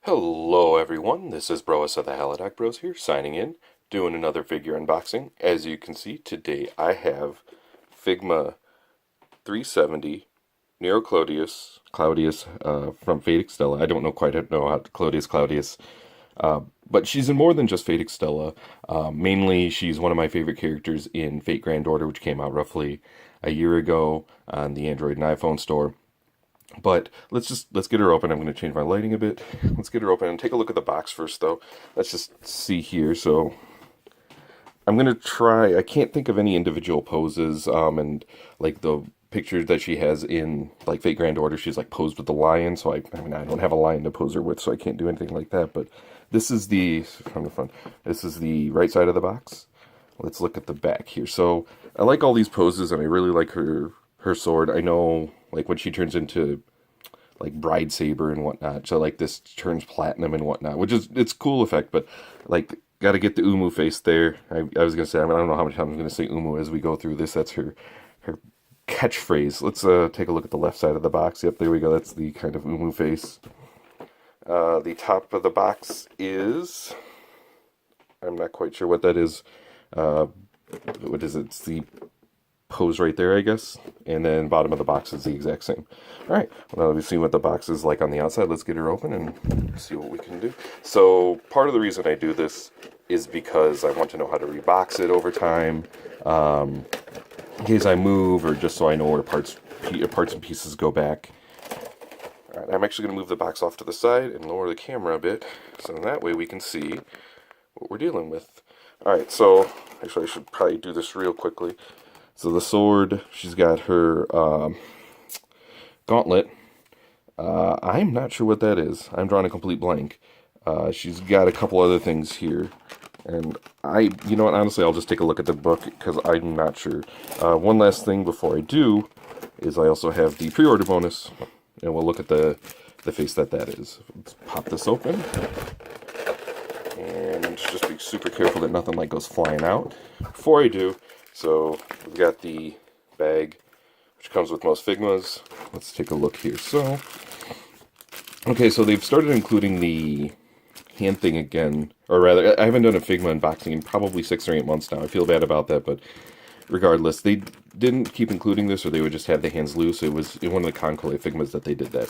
Hello everyone, this is Broas of the Halodoc Bros here, signing in, doing another figure unboxing. As you can see, today I have Figma 370 Nero Claudius from Fate Extella. I don't know quite know how Claudius, but she's in more than just Fate Extella. Mainly, she's one of my favorite characters in Fate Grand Order, which came out roughly a year ago on the Android and iPhone store. But let's get her open. I'm going to change my lighting a bit. Let's get her open and take a look at the box first, though. Let's just see here. So I'm going to try. I can't think of any individual poses. And like the picture that she has in like Fate Grand Order, she's like posed with the lion. So I mean, I don't have a lion to pose her with, so I can't do anything like that. But this is the from the front. This is the right side of the box. Let's look at the back here. So I like all these poses, and I really like her sword. I know, like, when she turns into, like, Bride Saber and whatnot, so, like, this turns platinum and whatnot, which is, it's a cool effect, but, like, gotta get the Umu face there. I was gonna say, I don't know how many times I'm gonna say Umu as we go through this. That's her catchphrase. Let's take a look at the left side of the box. Yep, there we go. That's the kind of Umu face. The top of the box is, I'm not quite sure what that is. What is it? It's the pose right there, I guess. And then bottom of the box is the exact same. All right, well, we've seen what the box is like on the outside. Let's get her open and see what we can do. So part of the reason I do this is because I want to know how to rebox it over time, in case I move, or just so I know where parts and pieces go back. All right, I'm actually going to move the box off to the side and lower the camera a bit, so that way we can see what we're dealing with. All right, so actually I should probably do this real quickly. So the sword, she's got her gauntlet. I'm not sure what that is. I'm drawing a complete blank. She's got a couple other things here. And you know what, honestly, I'll just take a look at the book because I'm not sure. One last thing before I do is I also have the pre-order bonus. And we'll look at the face that is. Let's pop this open. And just be super careful that nothing like goes flying out before I do. So we've got the bag, which comes with most Figmas. Let's take a look here. So, okay, so they've started including the hand thing again, or rather, I haven't done a Figma unboxing in probably 6 or 8 months now. I feel bad about that, but regardless, they didn't keep including this, or they would just have the hands loose. It was in one of the Conclave Figmas that they did that.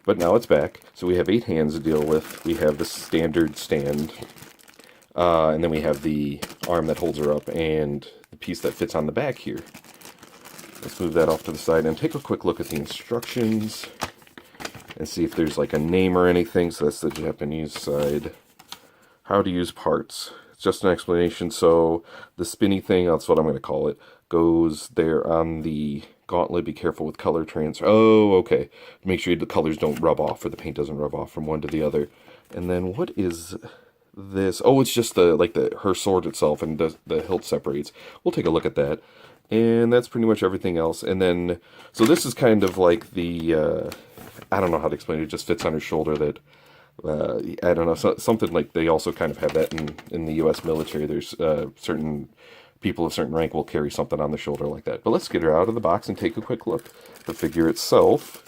But now it's back. So we have 8 hands to deal with. We have the standard stand. And then we have the arm that holds her up and the piece that fits on the back here. Let's move that off to the side and take a quick look at the instructions and see if there's like a name or anything. So that's the Japanese side. How to use parts. It's just an explanation. So the spinny thing, that's what I'm going to call it, goes there on the gauntlet. Be careful with color transfer. Oh, okay. Make sure the colors don't rub off, or the paint doesn't rub off from one to the other. And then what is this? Oh, it's just her sword itself, and the hilt separates. We'll take a look at that. And that's pretty much everything else. And then, so this is kind of like the, I don't know how to explain it. It just fits on her shoulder that, I don't know, something like they also kind of have that in the U.S. military. There's certain people of certain rank will carry something on the shoulder like that. But let's get her out of the box and take a quick look. The figure itself,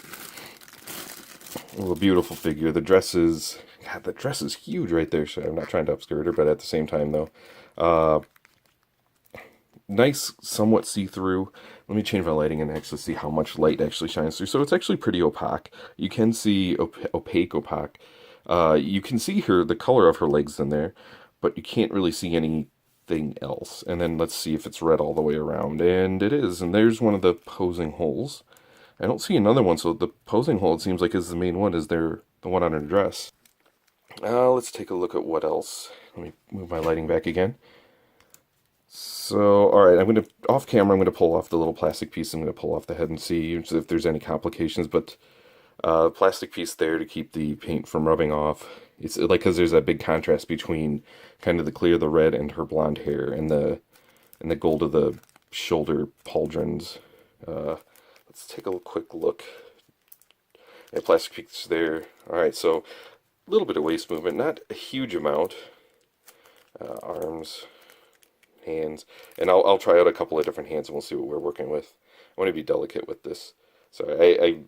a beautiful figure. The dress is, God, the dress is huge right there. So I'm not trying to upskirt her, but at the same time, though, nice, somewhat see-through. Let me change my lighting and actually see how much light actually shines through. So it's actually pretty opaque. You can see opaque. You can see the color of her legs in there, but you can't really see anything else. And then let's see if it's red all the way around. And it is. And there's one of the posing holes. I don't see another one, so the posing hole, it seems like, is the main one. Is there the one on her dress? Let's take a look at what else. Let me move my lighting back again. So, alright, off camera, I'm going to pull off the little plastic piece. I'm going to pull off the head and see if there's any complications, but plastic piece there to keep the paint from rubbing off. It's like, because there's that big contrast between kind of the clear, the red, and her blonde hair, and the gold of the shoulder pauldrons. Let's take a quick look. Yeah, plastic piece there. Alright, so a little bit of waist movement, not a huge amount. Arms, hands, and I'll try out a couple of different hands and we'll see what we're working with. I want to be delicate with this. So I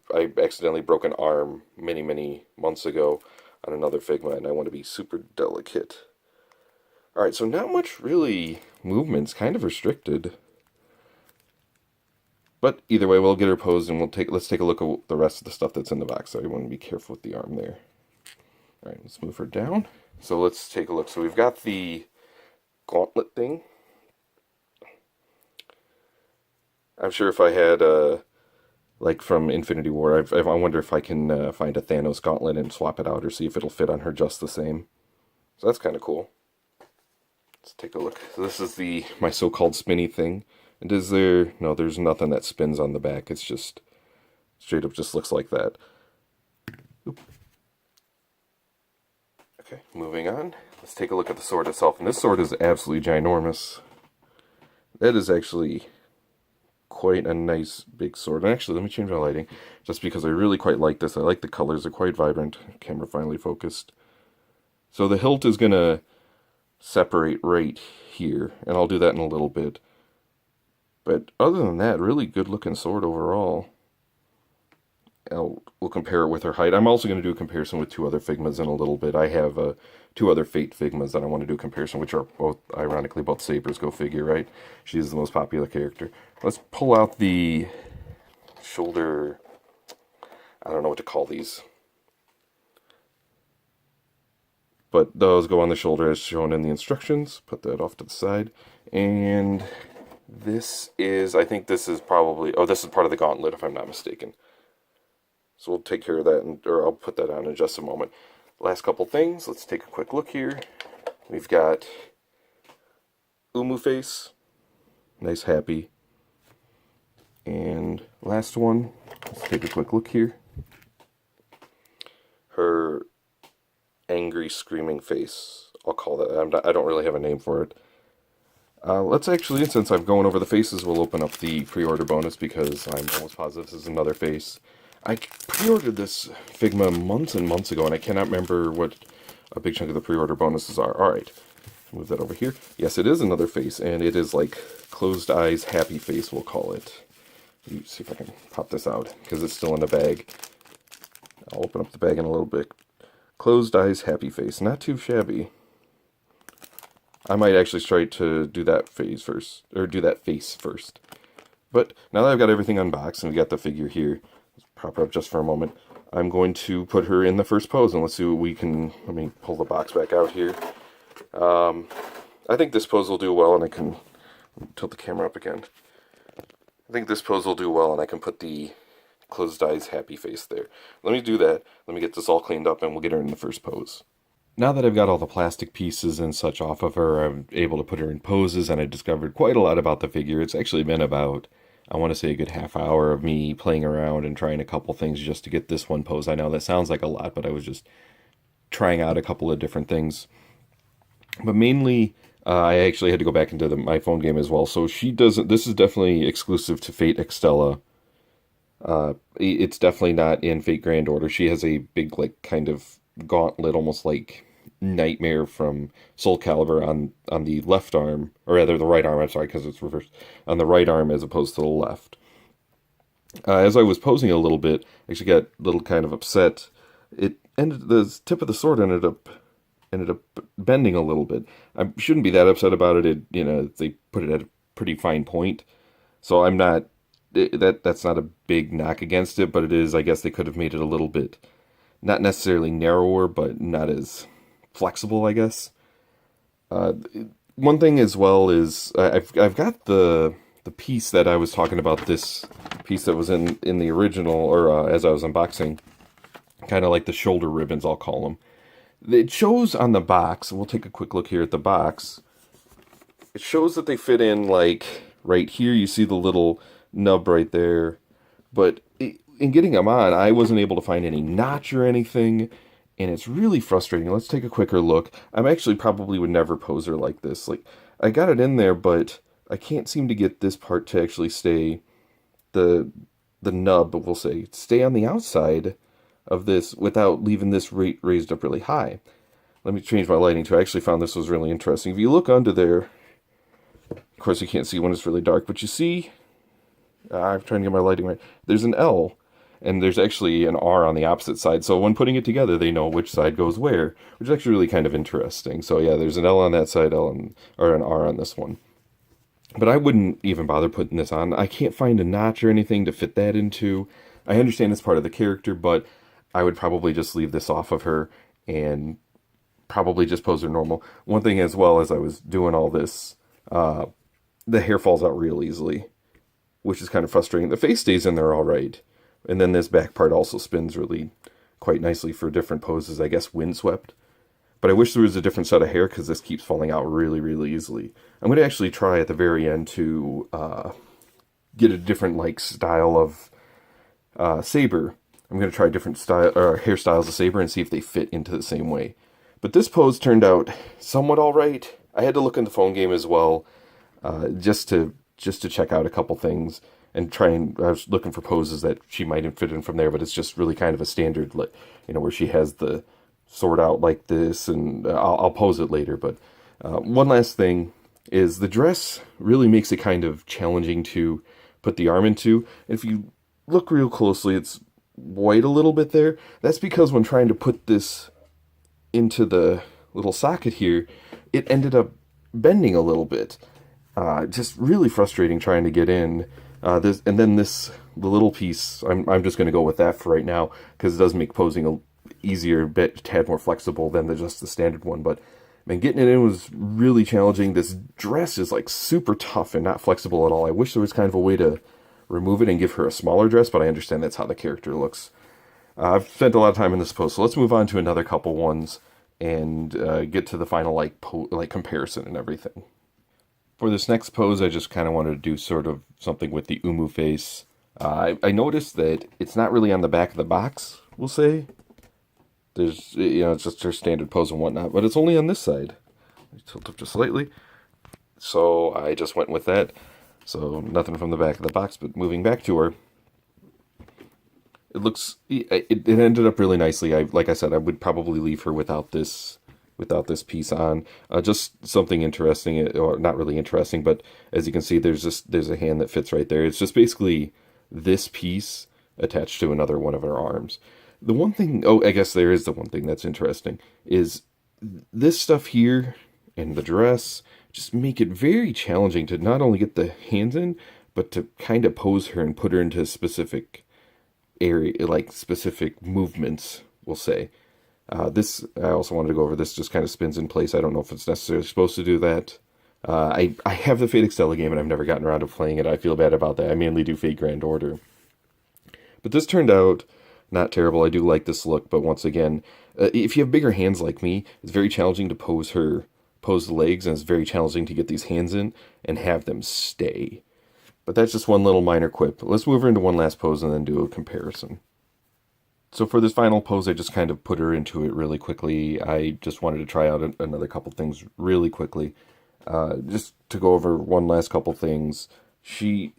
accidentally broke an arm many months ago on another Figma, and I want to be super delicate. Alright, so not much really movement's kind of restricted. But either way, we'll get her posed and let's take a look at the rest of the stuff that's in the box. So I want to be careful with the arm there. Alright, let's move her down. So let's take a look. So we've got the gauntlet thing. I'm sure if I had, like from Infinity War, I wonder if I can find a Thanos gauntlet and swap it out or see if it'll fit on her just the same. So that's kind of cool. Let's take a look. So this is my so-called spinny thing. And is there... No, there's nothing that spins on the back. It's just... Straight up just looks like that. Oop. Okay, moving on. Let's take a look at the sword itself. And this sword is absolutely ginormous. That is actually quite a nice big sword. And actually, let me change my lighting. Just because I really quite like this. I like the colors. They're quite vibrant. Camera finally focused. So the hilt is going to separate right here. And I'll do that in a little bit. But other than that, really good looking sword overall. We'll compare it with her height. I'm also going to do a comparison with two other Figmas in a little bit. I have two other Fate Figmas that I want to do a comparison, which are both, ironically, both sabers, go figure, right? She's the most popular character. Let's pull out the shoulder... I don't know what to call these. But those go on the shoulder as shown in the instructions. Put that off to the side. And... this is, I think this is probably, oh, this is part of the gauntlet if I'm not mistaken. So we'll take care of that, or I'll put that on in just a moment. Last couple things, let's take a quick look here. We've got Umu face, nice happy. And last one, let's take a quick look here. Her angry screaming face, I'll call that, I don't really have a name for it. Let's actually, since I'm going over the faces, we'll open up the pre-order bonus because I'm almost positive this is another face. I pre-ordered this Figma months and months ago, and I cannot remember what a big chunk of the pre-order bonuses are. Alright, move that over here. Yes, it is another face, and it is like closed eyes, happy face, we'll call it. Let's see if I can pop this out, because it's still in the bag. I'll open up the bag in a little bit. Closed eyes, happy face. Not too shabby. I might actually try to do that phase first, or do that face first. But now that I've got everything unboxed and we got the figure here, let's prop her up just for a moment. I'm going to put her in the first pose and let's see what we can. Let me pull the box back out here. I think this pose will do well, and I can tilt the camera up again. I think this pose will do well, and I can put the closed eyes, happy face there. Let me do that. Let me get this all cleaned up, and we'll get her in the first pose. Now that I've got all the plastic pieces and such off of her, I'm able to put her in poses, and I discovered quite a lot about the figure. It's actually been about, I want to say, a good half hour of me playing around and trying a couple things just to get this one pose. I know that sounds like a lot, but I was just trying out a couple of different things. But mainly, I actually had to go back into my phone game as well. So she doesn't, this is definitely exclusive to Fate Extella. It's definitely not in Fate Grand Order. She has a big, like, kind of gauntlet, almost like Nightmare from Soul Calibur on the left arm, or rather the right arm, I'm sorry, because it's reversed, on the right arm as opposed to the left. As I was posing a little bit, I actually got a little kind of upset. The tip of the sword ended up bending a little bit. I shouldn't be that upset about it. They put it at a pretty fine point, so I'm not, that's not a big knock against it, but it is, I guess they could have made it a little bit, not necessarily narrower, but not as flexible, I guess. One thing as well is I've got the piece that I was talking about, this piece that was in the original, or as I was unboxing, kind of like the shoulder ribbons, I'll call them. It shows on the box, we'll take a quick look here at the box, it shows that they fit in, like, right here, you see the little nub right there, but in getting them on, I wasn't able to find any notch or anything, and it's really frustrating. Let's take a quicker look. I actually probably would never pose her like this. Like, I got it in there, but I can't seem to get this part to actually stay, the nub, we'll say, stay on the outside of this without leaving this raised up really high. Let me change my lighting too. I actually found this was really interesting. If you look under there, of course you can't see when it's really dark, but you see, I'm trying to get my lighting right, there's an L. and there's actually an R on the opposite side. So when putting it together, they know which side goes where, which is actually really kind of interesting. So yeah, there's an L on that side, or an R on this one. But I wouldn't even bother putting this on. I can't find a notch or anything to fit that into. I understand it's part of the character, but I would probably just leave this off of her and probably just pose her normal. One thing as well, as I was doing all this, the hair falls out real easily, which is kind of frustrating. The face stays in there all right. And then this back part also spins really quite nicely for different poses, I guess windswept. But I wish there was a different set of hair because this keeps falling out really, really easily. I'm going to actually try at the very end to get a different like style of saber. I'm going to try different hairstyles of saber and see if they fit into the same way. But this pose turned out somewhat all right. I had to look in the phone game as well, just to check out a couple things and try and I was looking for poses that she might fit in from there. But it's just really kind of a standard, where she has the sword out like this, and I'll pose it later. But one last thing is the dress really makes it kind of challenging to put the arm into. If you look real closely, it's white a little bit there. That's because when trying to put this into the little socket here, it ended up bending a little bit. Just really frustrating trying to get in. The little piece, I'm just going to go with that for right now because it does make posing a easier, a tad more flexible than just the standard one. But man, getting it in was really challenging. This dress is like super tough and not flexible at all. I wish there was kind of a way to remove it and give her a smaller dress, but I understand that's how the character looks. I've spent a lot of time in this pose, so let's move on to another couple ones and get to the final comparison and everything. For this next pose, I just kind of wanted to do sort of something with the umu face. I noticed that it's not really on the back of the box, we'll say. There's, it's just her standard pose and whatnot, but it's only on this side. Tilt up just slightly. So I just went with that. So nothing from the back of the box, but moving back to her. It ended up really nicely. Like I said, I would probably leave her without this piece on. Just something interesting, or not really interesting, but as you can see, there's a hand that fits right there. It's just basically this piece attached to another one of her arms. The one thing, I guess there is the one thing that's interesting, is this stuff here and the dress just make it very challenging to not only get the hands in, but to kind of pose her and put her into specific area, like specific movements, we'll say. This, I also wanted to go over, this just kind of spins in place. I don't know if it's necessarily supposed to do that. I have the Fate Extella game and I've never gotten around to playing it. I feel bad about that. I mainly do Fate Grand Order. But this turned out not terrible. I do like this look, but once again, if you have bigger hands like me, it's very challenging to pose the legs, and it's very challenging to get these hands in and have them stay. But that's just one little minor quip. Let's move her into one last pose and then do a comparison. So for this final pose, I just kind of put her into it really quickly. I just wanted to try out another couple things really quickly. Just to go over one last couple things. I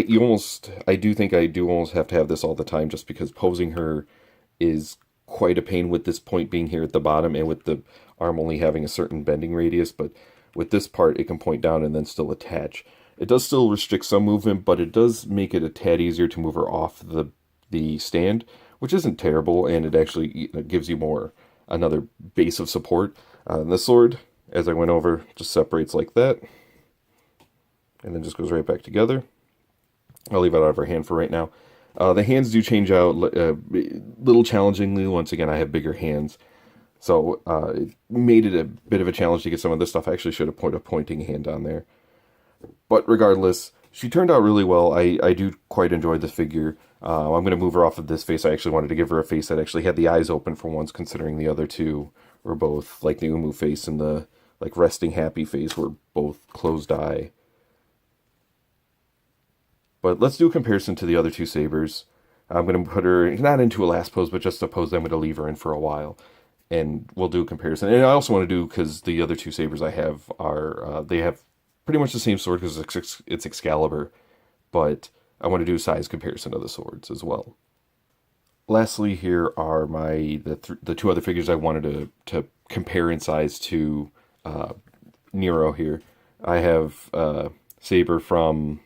do almost have to have this all the time, just because posing her is quite a pain with this point being here at the bottom and with the arm only having a certain bending radius. But with this part, it can point down and then still attach. It does still restrict some movement, but it does make it a tad easier to move her off the stand, which isn't terrible, and it actually gives you another base of support. The sword, as I went over, just separates like that, and then just goes right back together. I'll leave it out of her hand for right now. The hands do change out a little challengingly. Once again, I have bigger hands, so it made it a bit of a challenge to get some of this stuff. I actually should have put a pointing hand on there. But regardless, she turned out really well. I do quite enjoy the figure. I'm going to move her off of this face. I actually wanted to give her a face that actually had the eyes open for once, considering the other two were both, like the Umu face and the resting happy face, were both closed eye. But let's do a comparison to the other two sabers. I'm going to put her not into a last pose, but just a pose that I'm going to leave her in for a while. And we'll do a comparison. And I also want to do, because the other two sabers I have are, they have pretty much the same sword because it's Excalibur. But I want to do a size comparison of the swords as well. Lastly, here are the two other figures I wanted to compare in size to Nero here. I have Saber from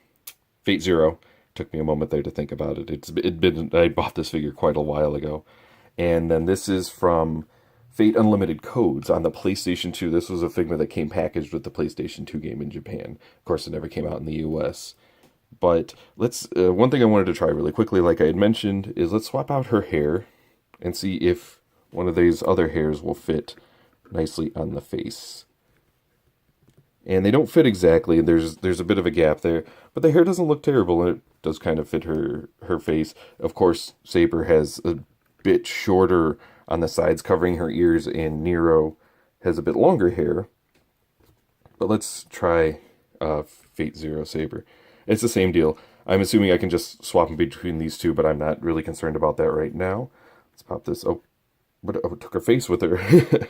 Fate Zero, Took me a moment there to think about it. I bought this figure quite a while ago. And then this is from Fate Unlimited Codes on the PlayStation 2. This was a Figma that came packaged with the PlayStation 2 game in Japan. Of course, it never came out in the US. But let's one thing I wanted to try really quickly, like I had mentioned, is let's swap out her hair and see if one of these other hairs will fit nicely on the face. And they don't fit exactly. There's a bit of a gap there, but the hair doesn't look terrible, and it does kind of fit her face. Of course, Saber has a bit shorter on the sides, covering her ears, and Nero has a bit longer hair. But let's try Fate Zero Saber. It's the same deal. I'm assuming I can just swap them between these two, but I'm not really concerned about that right now. Let's pop this. Oh, it took her face with her.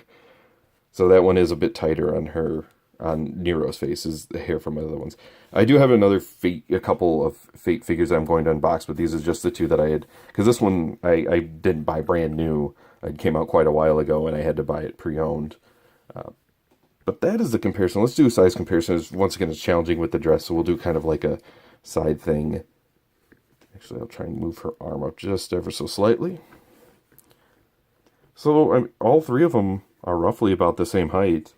So that one is a bit tighter on Nero's face, is the hair from my other ones. I do have a couple of Fate figures that I'm going to unbox, but these are just the two that I had, because this one I didn't buy brand new. It came out quite a while ago, and I had to buy it pre-owned. But that is the comparison. Let's do a size comparison. Once again, it's challenging with the dress, so we'll do kind of like a side thing. Actually, I'll try and move her arm up just ever so slightly. So all three of them are roughly about the same height.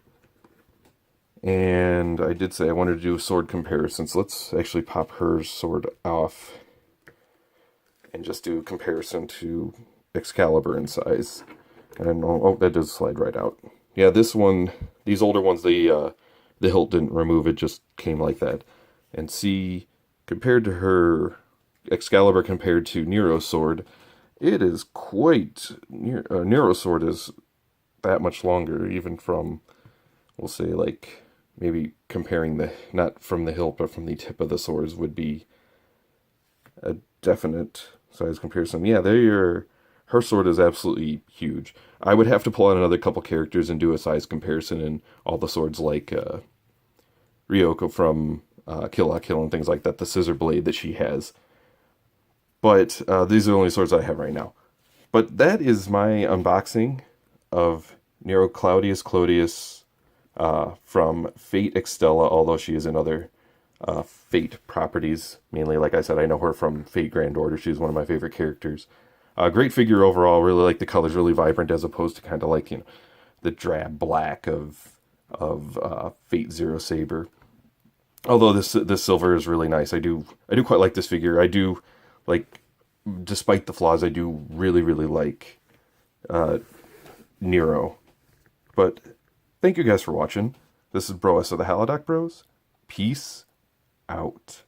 And I did say I wanted to do a sword comparison, so let's actually pop her sword off and just do a comparison to Excalibur in size. And oh, that does slide right out. Yeah, this one, these older ones, the hilt didn't remove, it just came like that. And see, compared to her Excalibur compared to Nero's sword, it is quite, Nero's sword is that much longer, even from, we'll say, like, maybe comparing not from the hilt, but from the tip of the swords would be a definite size comparison. Yeah, her sword is absolutely huge. I would have to pull out another couple characters and do a size comparison in all the swords, like Ryoko from Kill La Kill and things like that, the scissor blade that she has. But these are the only swords I have right now. But that is my unboxing of Nero Claudius from Fate Extella, although she is in other Fate properties. Mainly, like I said, I know her from Fate Grand Order. She's one of my favorite characters. Great figure overall. Really like the colors, really vibrant, as opposed to kind of like, the drab black of Fate Zero Saber. Although this silver is really nice. I do quite like this figure. I do like, despite the flaws, I do really like Nero. But thank you guys for watching. This is Broas of the Halodoc Bros. Peace out.